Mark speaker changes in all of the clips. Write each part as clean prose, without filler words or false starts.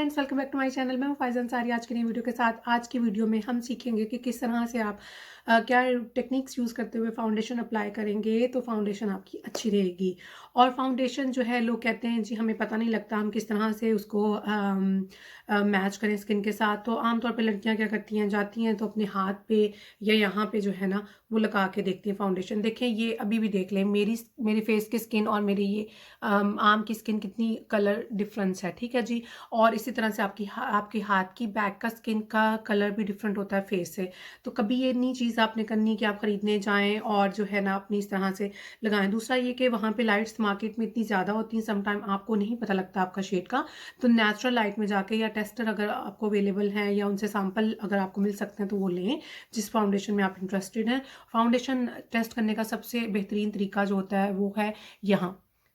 Speaker 1: Friends, welcome back to my channel. मैं हूं फाइज़ा अंसारी। आज की नई वीडियो के साथ आज की वीडियो में हम सीखेंगे कि किस तरह से आप क्या टेक्निक्स यूज़ करते हुए फाउंडेशन अप्लाई करेंगे तो फाउंडेशन आपकी अच्छी रहेगी। और फाउंडेशन जो है, लोग कहते हैं जी हमें पता नहीं लगता हम किस तरह से उसको मैच करें स्किन के साथ। तो आमतौर पे लड़कियां क्या करती हैं, जाती हैं तो अपने हाथ पे या यहाँ पे जो है ना वो लगा के देखती हैं फाउंडेशन। देखें, ये अभी भी देख लें, मेरी फेस की स्किन और मेरी ये आर्म की स्किन कितनी कलर डिफरेंस है, ठीक है जी। और इसी तरह से आपके हाथ की बैक का स्किन का कलर भी डिफरेंट होता है फेस से। तो कभी ये नहीं चीज़ आपने करनी कि आप खरीदने जाएं और जो है ना अपनी इस तरह से लगाएं। दूसरा ये कि वहाँ पे लाइट्स मार्केट में इतनी ज़्यादा होती हैं, समटाइम आपको नहीं पता लगता आपका शेड का। तो नेचुरल लाइट में जाके या टेस्टर अगर आपको अवेलेबल हैं या उनसे सैंपल अगर आपको मिल सकते हैं तो वो लें, जिस फाउंडेशन में आप इंटरेस्टेड हैं। फाउंडेशन टेस्ट करने का सबसे बेहतरीन तरीका जो होता है वो है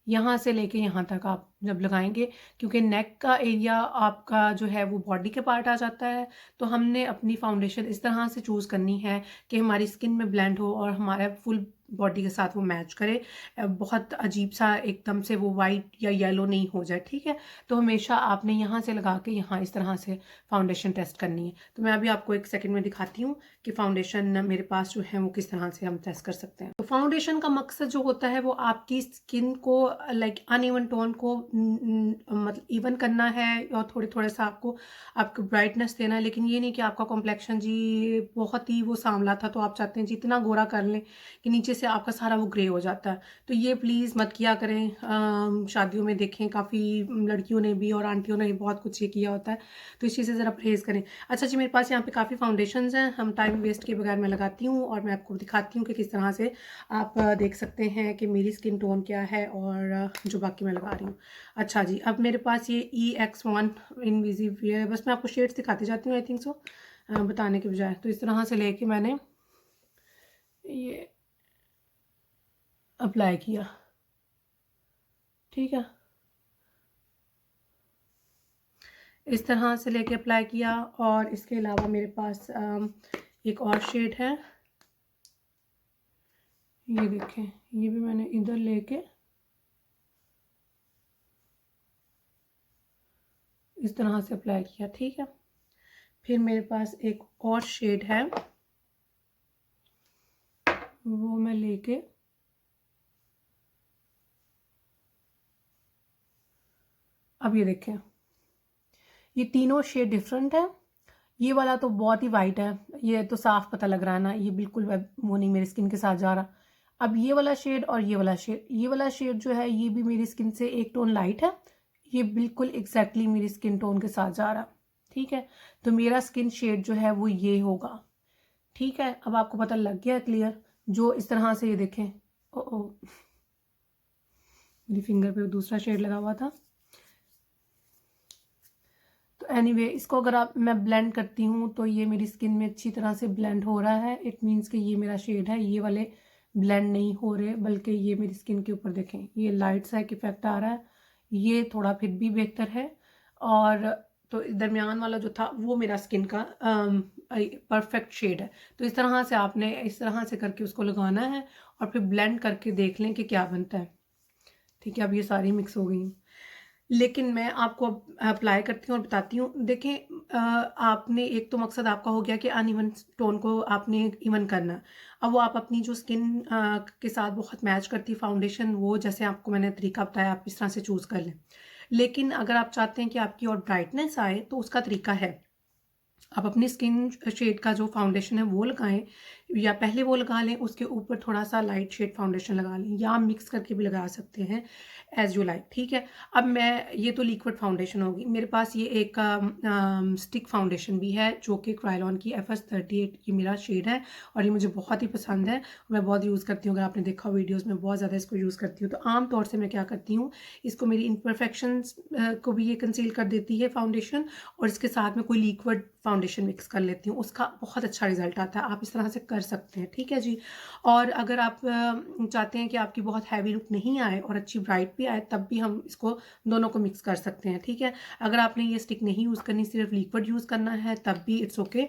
Speaker 1: यहाँ से लेके यहाँ तक आप जब लगाएंगे, क्योंकि नेक का एरिया आपका जो है वो बॉडी के पार्ट आ जाता है। तो हमने अपनी फाउंडेशन इस तरह से चूज़ करनी है कि हमारी स्किन में ब्लेंड हो और हमारा फुल बॉडी के साथ वो मैच करे। बहुत अजीब सा एकदम से वो वाइट या येलो नहीं हो जाए, ठीक है। तो हमेशा आपने यहाँ से लगा के यहाँ इस तरह से फाउंडेशन टेस्ट करनी है। तो मैं अभी आपको एक सेकंड में दिखाती हूँ कि फाउंडेशन मेरे पास जो है वो किस तरह से हम टेस्ट कर सकते हैं। तो फाउंडेशन का मकसद जो होता है वो आपकी स्किन को लाइक अनइवन टोन को मतलब इवन करना है और थोड़े थोड़े सा आपको ब्राइटनेस देना है। लेकिन ये नहीं कि आपका कॉम्प्लेक्शन जी बहुत ही वो सांवला था तो आप चाहते हैं जितना गोरा कर लें कि नीचे से आपका सारा वो ग्रे हो जाता है। तो ये प्लीज़ मत किया करें। शादियों में देखें काफ़ी लड़कियों ने भी और आंटियों ने भी बहुत कुछ ये किया होता है, तो इस चीज़ से ज़रा परहेज़ करें। अच्छा जी, मेरे पास यहाँ पे काफ़ी फाउंडेशंस हैं, हम टाइम वेस्ट किए बगैर मैं लगाती हूँ और मैं आपको दिखाती हूँ कि किस तरह से आप देख सकते हैं कि मेरी स्किन टोन क्या है और जो बाकी मैं लगा रही हूँ। अच्छा जी, अब मेरे पास ये EX1 इनविजिबिलिटी है। बस मैं आपको शेड्स दिखाती जाती हूँ, आई थिंक सो बताने के बजाय। तो इस तरह से लेके मैंने ये अप्लाई किया, ठीक है। इस तरह से लेके अप्लाई किया और इसके अलावा मेरे पास एक और शेड है, ये देखें, ये भी मैंने इधर लेके इस तरह से अप्लाई किया, ठीक है। फिर मेरे पास एक और शेड है, वो मैं लेके अब ये देखें, ये तीनों शेड डिफरेंट है। ये वाला तो बहुत ही वाइट है, ये तो साफ पता लग रहा है ना, ये बिल्कुल वो नहीं मेरी स्किन के साथ जा रहा। अब ये वाला शेड और ये वाला शेड जो है ये भी मेरी स्किन से एक टोन लाइट है, ये बिल्कुल एग्जैक्टली मेरी स्किन टोन के साथ जा रहा, ठीक है। तो मेरा स्किन शेड जो है वो ये होगा, ठीक है। अब आपको पता लग गया क्लियर। जो इस तरह से ये देखें, ओ मेरी फिंगर पे दूसरा शेड लगा हुआ था। तो एनीवे इसको अगर मैं ब्लेंड करती हूँ तो ये मेरी स्किन में अच्छी तरह से ब्लेंड हो रहा है। इट मीन्स कि ये मेरा शेड है, ये वाले ब्लेंड नहीं हो रहे, बल्कि ये मेरी स्किन के ऊपर देखें ये लाइट सा एक इफेक्ट आ रहा है। ये थोड़ा फिर भी बेहतर है। और तो दरमियान वाला जो था वो मेरा स्किन का परफेक्ट शेड है। तो इस तरह से आपने इस तरह से करके उसको लगाना है और फिर ब्लेंड करके देख लें कि क्या बनता है, ठीक है। अब ये सारी मिक्स हो गई, लेकिन मैं आपको अप्लाई करती हूँ और बताती हूँ। देखें, आपने एक तो मकसद आपका हो गया कि अनइवन टोन को आपने इवन करना। अब वो आप अपनी जो स्किन के साथ बहुत मैच करती फाउंडेशन, वो जैसे आपको मैंने तरीका बताया आप इस तरह से चूज़ कर लें। लेकिन अगर आप चाहते हैं कि आपकी और ब्राइटनेस आए तो उसका तरीका है, आप अपनी स्किन शेड का जो फाउंडेशन है वो लगाएं, या पहले वो लगा लें, उसके ऊपर थोड़ा सा लाइट शेड फाउंडेशन लगा लें, या मिक्स करके भी लगा सकते हैं एज यू लाइक, ठीक है। अब मैं ये तो लिक्विड फाउंडेशन होगी। मेरे पास ये एक स्टिक फाउंडेशन भी है जो कि क्रायोलॉन की FS38 ये मेरा शेड है और ये मुझे बहुत ही पसंद है, मैं बहुत यूज़ करती हूँ। अगर आपने देखा वीडियोज़ में बहुत ज़्यादा इसको यूज़ करती हूँ। तो आम तौर से मैं क्या करती हूँ, इसको मेरी इम्परफेक्शंस को भी ये कंसील कर देती है फाउंडेशन, और इसके साथ में कोई लिक्विड फाउंडेशन मिक्स कर लेती हूँ, उसका बहुत अच्छा रिजल्ट आता है। आप इस तरह से कर सकते हैं, ठीक है जी। और अगर आप चाहते हैं कि आपकी बहुत हैवी लुक नहीं आए और अच्छी ब्राइट भी आए, तब भी हम इसको दोनों को मिक्स कर सकते हैं, ठीक है। अगर आपने ये स्टिक नहीं यूज़ करनी, सिर्फ लिक्विड यूज़ करना है, तब भी इट्स ओके।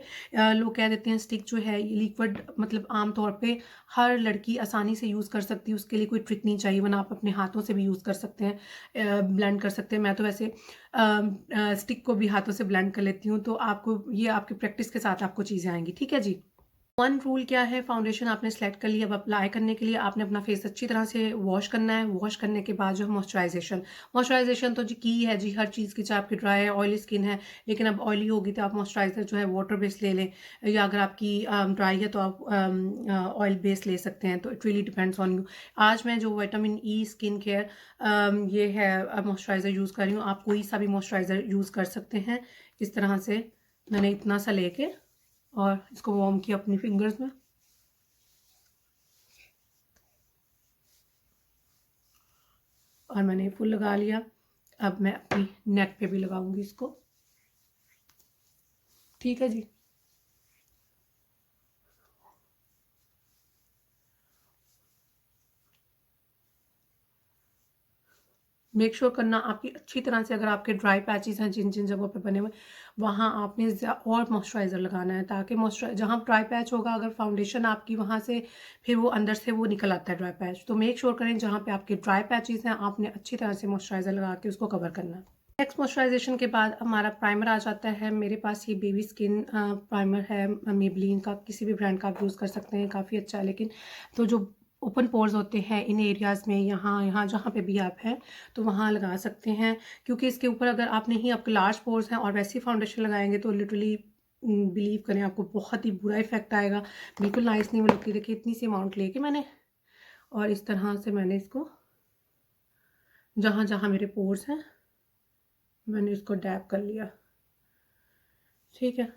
Speaker 1: लोग कह देते हैं स्टिक जो है ये लिक्विड, मतलब आमतौर पे हर लड़की आसानी से यूज़ कर सकती है, उसके लिए कोई ट्रिक नहीं चाहिए, वरना आप अपने हाथों से भी यूज़ कर सकते हैं, ब्लेंड कर सकते हैं। मैं तो वैसे स्टिक को भी हाथों से ब्लेंड कर लेती हूँ। तो आपको ये आपकी प्रैक्टिस के साथ आपको चीज़ें आएँगी, ठीक है जी। वन रूल क्या है, फाउंडेशन आपने सेलेक्ट कर लिया। अब अप्लाई करने के लिए आपने अपना फेस अच्छी तरह से वॉश करना है। वॉश करने के बाद जो है मॉइस्चराइजेशन, मॉइस्चराइजेशन तो जी की है जी हर चीज़ की, चाहे आपकी ड्राई है, ऑयली स्किन है, लेकिन अब ऑयली होगी तो आप मॉइस्चराइजर जो है वाटर बेस्ड ले लें, या अगर आपकी ड्राई है तो आप ऑयल बेस्ड ले सकते हैं। तो it really depends on you. आज मैं जो विटामिन ई स्किन केयर ये है मॉइस्चराइज़र यूज़ कर रही हूँ। आप कोई सा भी मॉइस्चराइज़र यूज़ कर सकते हैं। इस तरह से मैंने इतना सा लेके और इसको वार्म किया अपनी फिंगर्स में, और मैंने फुल लगा लिया। अब मैं अपनी नेक पे भी लगाऊंगी इसको, ठीक है जी। मेक श्योर करना आपकी अच्छी तरह से, अगर आपके ड्राई पैचेस हैं जिन जिन जगहों पे बने हुए, वहाँ आपने और मॉइस्चराइज़र लगाना है, ताकि मॉइस्चराइज जहाँ ड्राई पैच होगा, अगर फाउंडेशन आपकी वहाँ से फिर वो अंदर से वो निकल आता है ड्राई पैच, तो मेक श्योर करें जहाँ पे आपके ड्राई पैचेस हैं आपने अच्छी तरह से मॉइस्चराइज़र लगा के उसको कवर करना है। नेक्स्ट मॉइस्चराइजेशन के बाद हमारा प्राइमर आ जाता है। मेरे पास ये बेबी स्किन प्राइमर है मेबलिन का, किसी भी ब्रांड का आप यूज़ कर सकते हैं, काफ़ी अच्छा है। लेकिन तो जो ओपन पोर्स होते हैं इन एरियाज़ में, यहाँ यहाँ जहाँ पे भी आप हैं तो वहाँ लगा सकते हैं, क्योंकि इसके ऊपर अगर आपने ही आपके लार्ज पोर्स हैं और वैसे ही फाउंडेशन लगाएंगे तो लिटरली बिलीव करें आपको बहुत ही बुरा इफेक्ट आएगा, बिल्कुल नाइस नहीं लगती। देखिए इतनी सी अमाउंट लेके मैंने, और इस तरह से मैंने इसको जहाँ जहाँ मेरे पोर्स हैं मैंने इसको डैप कर लिया, ठीक है।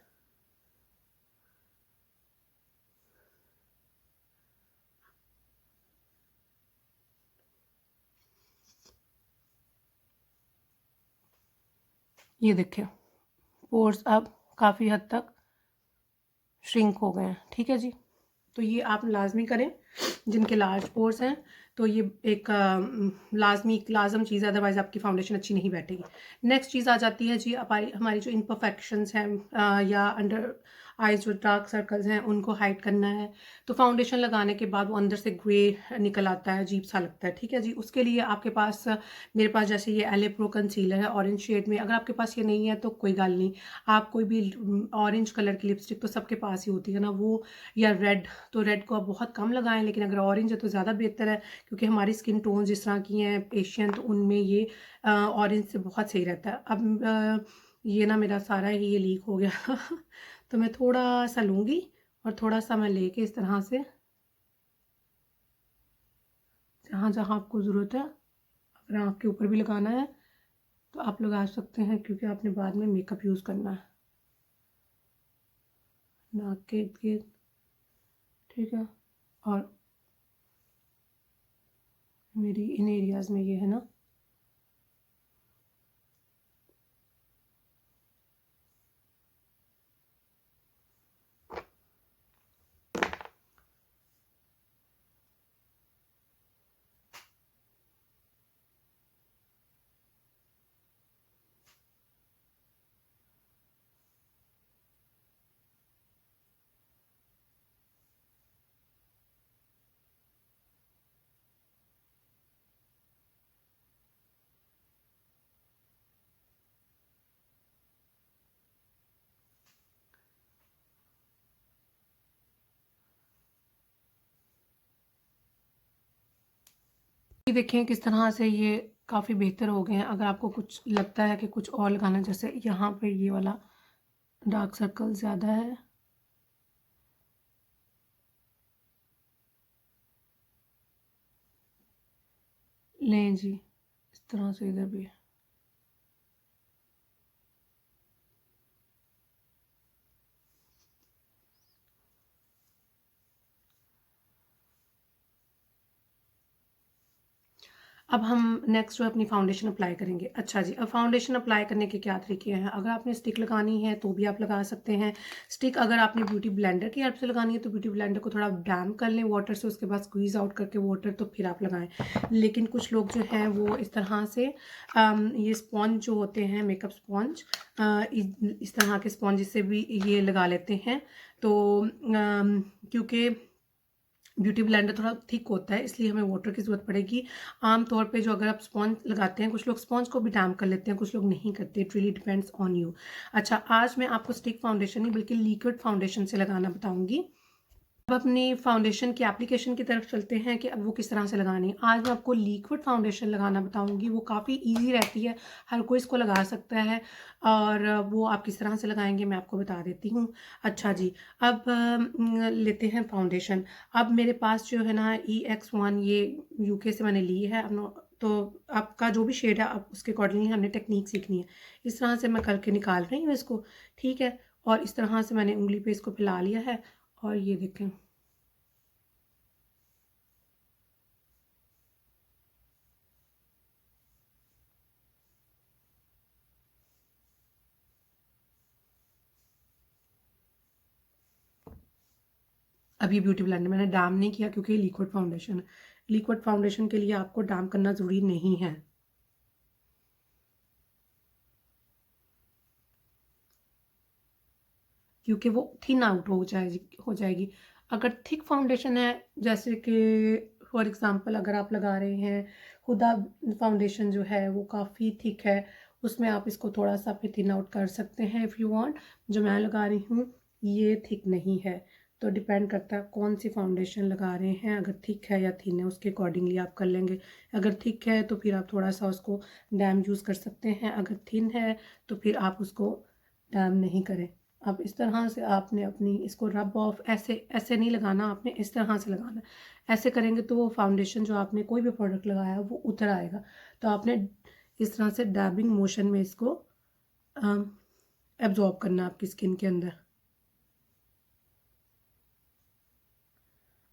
Speaker 1: ये देखिए पोर्स अब काफ़ी हद तक श्रिंक हो गए हैं, ठीक है जी। तो ये आप लाजमी करें जिनके लार्ज पोर्स हैं, तो ये एक लाजम चीज़ है, अदरवाइज़ आपकी फाउंडेशन अच्छी नहीं बैठेगी। नेक्स्ट चीज़ आ जाती है जी हमारी हमारी जो इम्परफेक्शंस हैं या अंडर आइज जो डार्क सर्कल्स हैं उनको हाइड करना है। तो फाउंडेशन लगाने के बाद वो अंदर से ग्रे निकल आता है, अजीब सा लगता है, ठीक है जी। उसके लिए आपके पास मेरे पास जैसे ये एले प्रो कंसीलर है ऑरेंज शेड में, अगर आपके पास ये नहीं है तो कोई गल नहीं, आप कोई भी ऑरेंज कलर की लिपस्टिक तो सबके पास ही होती है ना वो, या रेड, तो रेड को आप बहुत कम लगाएं, लेकिन अगर ऑरेंज है तो ज़्यादा बेहतर है, क्योंकि हमारी स्किन टोन जिस तरह की हैं एशियन, तो उनमें ये ऑरेंज से बहुत सही रहता है। अब ये ना मेरा सारा ही ये लीक हो गया तो मैं थोड़ा सा लूँगी और थोड़ा सा मैं लेके इस तरह से जहाँ जहाँ आपको ज़रूरत है, अगर आँख के ऊपर भी लगाना है तो आप लगा सकते हैं, क्योंकि आपने बाद में मेकअप यूज़ करना है नाक के इर्द गिर्द, ठीक है। और मेरी इन एरियाज़ में ये है ना, ये देखें किस तरह से ये काफ़ी बेहतर हो गए हैं। अगर आपको कुछ लगता है कि कुछ और लगाना है, जैसे यहाँ पे ये वाला डार्क सर्कल ज़्यादा है, लें जी इस तरह से इधर भी। अब हम नेक्स्ट जो अपनी फाउंडेशन अप्लाई करेंगे। अच्छा जी, अब फाउंडेशन अप्लाई करने के क्या तरीके हैं। अगर आपने स्टिक लगानी है तो भी आप लगा सकते हैं। स्टिक अगर आपने ब्यूटी ब्लेंडर की हेल्प से लगानी है तो ब्यूटी ब्लेंडर को थोड़ा डैम्प कर लें वाटर से, उसके बाद स्क्वीज़ आउट करके वाटर, तो फिर आप लगाएं। लेकिन कुछ लोग जो हैं वो इस तरह से ये स्पॉन्ज जो होते हैं मेकअप स्पॉन्ज, इस तरह के स्पॉन्ज से भी ये लगा लेते हैं। तो क्योंकि ब्यूटी ब्लेंडर थोड़ा थिक होता है, इसलिए हमें वाटर की ज़रूरत पड़ेगी। आम तौर पे जो अगर आप स्पॉन्ज लगाते हैं, कुछ लोग स्पॉन्ज को भी डैम्प कर लेते हैं, कुछ लोग नहीं करते। It really depends on you. अच्छा, आज मैं आपको स्टिक फाउंडेशन नहीं बल्कि लिक्विड फाउंडेशन से लगाना बताऊंगी। अब अपनी फाउंडेशन की एप्लीकेशन की तरफ चलते हैं कि अब वो किस तरह से लगानी है। आज मैं आपको लिक्विड फाउंडेशन लगाना बताऊंगी। वो काफ़ी इजी रहती है, हर कोई इसको लगा सकता है, और वो आप किस तरह से लगाएंगे मैं आपको बता देती हूँ। अच्छा जी, अब लेते हैं फाउंडेशन। अब मेरे पास जो है ना EX1, ये UK से मैंने ली है। तो आपका जो भी शेड है आप उसके अकॉर्डिंगली हमने टेक्निक सीखनी है। इस तरह से मैं करके निकाल रही हूँ इसको, ठीक है। और इस तरह से मैंने उंगली पे इसको फैला लिया है, और ये देखें, अब ये ब्यूटी ब्लेंडर मैंने डाम नहीं किया क्योंकि ये लिक्विड फाउंडेशन है। लिक्विड फाउंडेशन के लिए आपको डाम करना ज़रूरी नहीं है, क्योंकि वो थिन आउट हो जाएगी। अगर थिक फाउंडेशन है, जैसे कि फॉर एग्जांपल अगर आप लगा रहे हैं, हुदा फाउंडेशन जो है वो काफ़ी थिक है, उसमें आप इसको थोड़ा सा फिर थिन आउट कर सकते हैं इफ़ यू वांट। जो मैं लगा रही हूँ ये थिक नहीं है, तो डिपेंड करता है कौन सी फाउंडेशन लगा रहे हैं। अगर थिक है या थिन है उसके अकॉर्डिंगली आप कर लेंगे। अगर थिक है तो फिर आप थोड़ा सा उसको डैम यूज़ कर सकते हैं, अगर थिन है तो फिर आप उसको डैम नहीं करें। अब इस तरह से आपने अपनी इसको रब ऑफ, ऐसे ऐसे नहीं लगाना, आपने इस तरह से लगाना। ऐसे करेंगे तो वो फाउंडेशन जो आपने कोई भी प्रोडक्ट लगाया वो उतर आएगा। तो आपने इस तरह से डैबिंग मोशन में इसको एब्जॉर्ब करना आपकी स्किन के अंदर।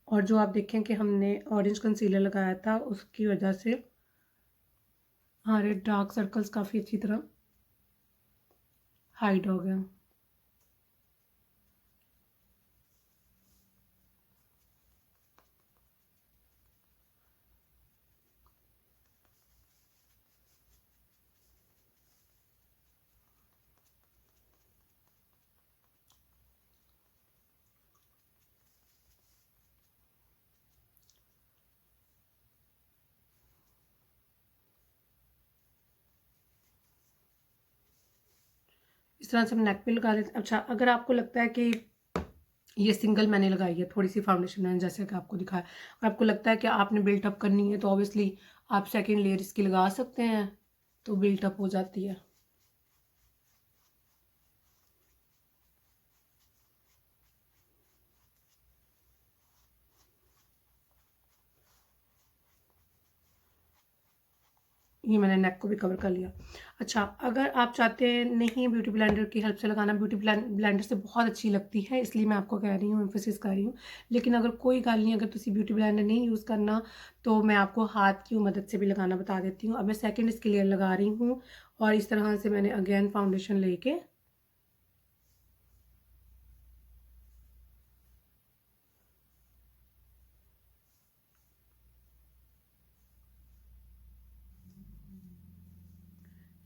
Speaker 1: और जो आप देखें कि हमने ऑरेंज कंसीलर लगाया था उसकी वजह से हमारे डार्क सर्कल्स काफ़ी अच्छी तरह हाइड हो गए। इस तरह से हम नेक पे लगा लेते हैं। अच्छा, अगर आपको लगता है कि ये सिंगल मैंने लगाई है, थोड़ी सी फाउंडेशन मैंने जैसे कि आपको दिखाया, और आपको लगता है कि आपने बिल्टअप करनी है, तो ऑब्वियसली आप सेकेंड लेयर इसकी लगा सकते हैं, तो बिल्टअप हो जाती है। ये मैंने नेक को भी कवर कर लिया। अच्छा, अगर आप चाहते हैं नहीं ब्यूटी ब्लेंडर की हेल्प से लगाना, ब्यूटी ब्लेंडर से बहुत अच्छी लगती है, इसलिए मैं आपको कह रही हूँ, एम्फोसिस कर रही हूँ। लेकिन अगर कोई गल नहीं, अगर तुसी ब्यूटी ब्लेंडर नहीं यूज़ करना, तो मैं आपको हाथ की मदद से भी लगाना बता देती हूँ। अब मैं सेकेंड इसके लेयर लगा रही हूँ, और इस तरह से मैंने अगेन फाउंडेशन लेके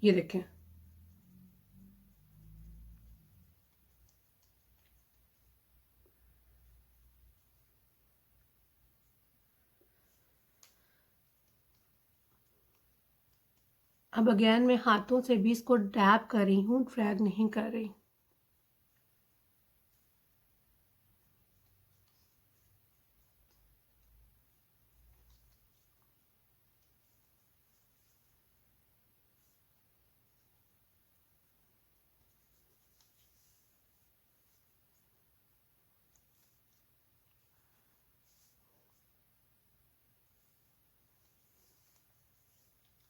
Speaker 1: ये देखें, अब अगेन मैं हाथों से भी इसको डैब कर रही हूँ, ड्रैग नहीं कर रही।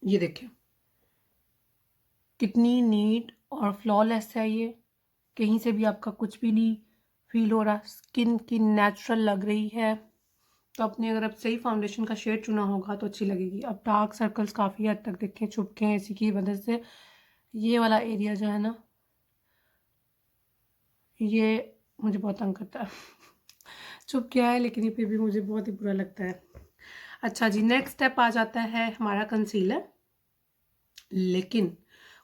Speaker 1: ये देखें कितनी नीट और फ्लॉलेस है ये, कहीं से भी आपका कुछ भी नहीं फील हो रहा, स्किन की नेचुरल लग रही है। तो अपने अगर आप सही फाउंडेशन का शेड चुना होगा तो अच्छी लगेगी। अब डार्क सर्कल्स काफ़ी हद तक देखें छुपके हैं, इसी की वजह से ये वाला एरिया जो है ना, ये मुझे बहुत तंग करता है। छुप गया है लेकिन ये फिर भी मुझे बहुत ही बुरा लगता है। अच्छा जी, नेक्स्ट स्टेप आ जाता है हमारा कंसीलर। लेकिन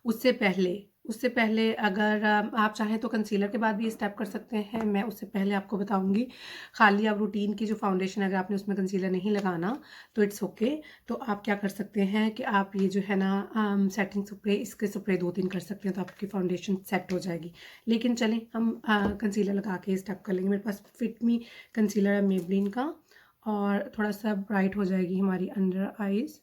Speaker 1: उससे पहले उससे पहले अगर आप चाहें तो कंसीलर के बाद भी ये स्टेप कर सकते हैं, मैं उससे पहले आपको बताऊँगी। खाली आप रूटीन की जो फाउंडेशन अगर आपने उसमें कंसीलर नहीं लगाना तो इट्स ओके। तो आप क्या कर सकते हैं कि आप ये जो है ना सेटिंग स्प्रे, इसके स्प्रे 2-3 कर सकते हैं तो आपकी फाउंडेशन सेट हो जाएगी। लेकिन चलें हम कंसीलर लगा के स्टेप कर लेंगे। मेरे पास फिट मी कंसीलर है मेबलिन का, और थोड़ा-सा ब्राइट हो जाएगी हमारी अंडर आइज़।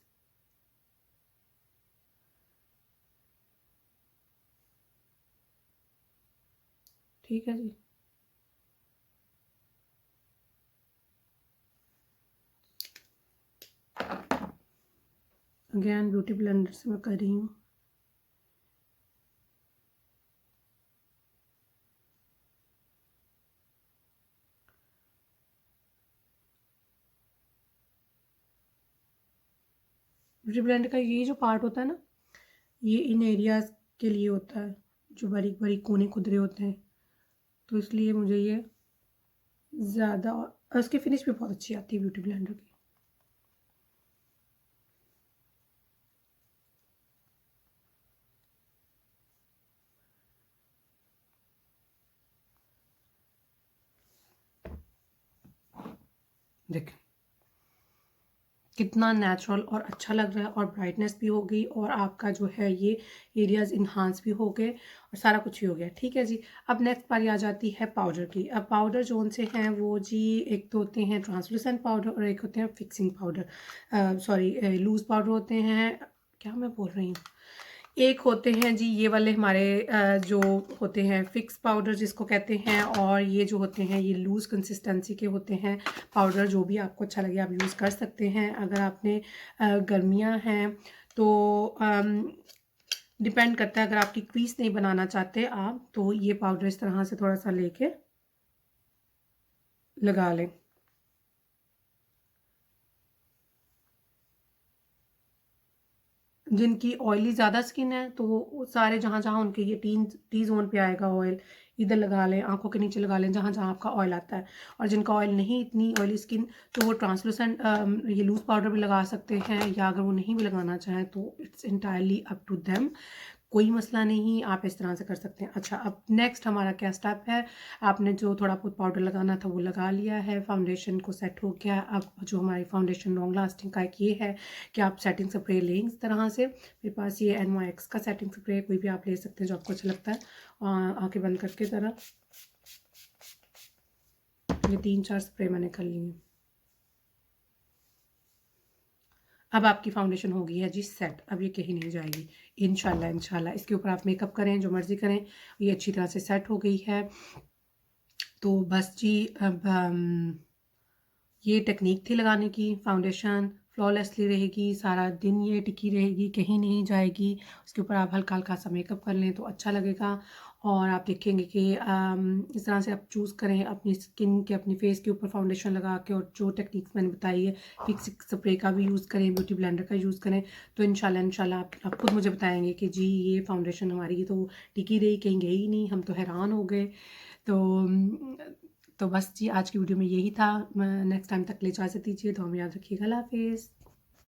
Speaker 1: ठीक है जी। अगेन ब्यूटी ब्लेंडर से मैं कर रही हूँ। ब्यूटी ब्लेंडर का ये जो पार्ट होता है ना, ये इन एरियाज़ के लिए होता है जो बारीक बारीक कोने खुदरे होते हैं, तो इसलिए मुझे ये ज़्यादा, और उसकी फिनिश भी बहुत अच्छी आती है ब्यूटी ब्लेंडर की। देखें कितना नेचुरल और अच्छा लग रहा है, और ब्राइटनेस भी हो गई, और आपका जो है ये एरियाज इन्हांस भी हो गए, और सारा कुछ ही हो गया। ठीक है जी। अब नेक्स्ट बारी आ जाती है पाउडर की। अब पाउडर जो से हैं वो जी, एक तो होते हैं ट्रांसलूसेंट पाउडर और एक होते हैं fixing powder, sorry loose powder होते हैं, क्या मैं बोल रही हूँ। एक होते हैं जी ये वाले हमारे जो होते हैं फिक्स पाउडर जिसको कहते हैं, और ये जो होते हैं ये लूज़ कंसिस्टेंसी के होते हैं पाउडर। जो भी आपको अच्छा लगे आप यूज़ कर सकते हैं। अगर आपने गर्मियाँ हैं तो डिपेंड करता है, अगर आपकी क्रीज नहीं बनाना चाहते आप तो ये पाउडर इस तरह से थोड़ा सा लेके लगा लें। जिनकी ऑयली ज़्यादा स्किन है तो वो सारे जहाँ जहाँ उनके ये टी जोन पे आएगा ऑयल, इधर लगा लें, आंखों के नीचे लगा लें जहाँ जहाँ आपका ऑयल आता है। और जिनका ऑयल नहीं, इतनी ऑयली स्किन, तो वो ट्रांसलूसेंट ये लूज पाउडर भी लगा सकते हैं, या अगर वो नहीं भी लगाना चाहें तो it's entirely up to them, कोई मसला नहीं, आप इस तरह से कर सकते हैं। अच्छा, अब नेक्स्ट हमारा क्या स्टेप है। आपने जो थोड़ा बहुत पाउडर लगाना था वो लगा लिया है, फाउंडेशन को सेट हो गया। अब जो हमारी फाउंडेशन लॉन्ग लास्टिंग का एक ये है कि आप सेटिंग स्प्रे लें इस तरह से। मेरे पास ये NYX का सेटिंग स्प्रे, कोई भी आप ले सकते हैं जो आपको अच्छा लगता है। आंखें बंद करके ज़रा, ये 3-4 स्प्रे मैंने कर लिए। अब आपकी फाउंडेशन हो गई है जी सेट, अब ये कहीं नहीं जाएगी इंशाल्लाह। इंशाल्लाह इसके ऊपर आप मेकअप करें जो मर्ज़ी करें, ये अच्छी तरह से सेट हो गई है। तो बस जी, अब ये टेक्निक थी लगाने की। फाउंडेशन फ्लॉलेसली रहेगी, सारा दिन ये टिकी रहेगी, कहीं नहीं जाएगी। उसके ऊपर आप हल्का हल्का सा मेकअप कर लें तो अच्छा लगेगा। और आप देखेंगे कि इस तरह से आप चूज़ करें अपनी स्किन के, अपनी फेस के ऊपर फाउंडेशन लगा के, और जो टेक्निक्स मैंने बताई है, फिक्स स्प्रे का भी यूज़ करें, ब्यूटी ब्लेंडर का यूज़ करें, तो इंशाल्लाह आप खुद मुझे बताएंगे कि जी ये फाउंडेशन हमारी तो टिकी रही, कहीं गई ही नहीं, हम तो हैरान हो गए। तो तो बस जी आज की वीडियो में यही था। नेक्स्ट टाइम तक के लिए इजाज़त दीजिए, तो हम याद रखिएगा। अल्लाह हाफ़िज़।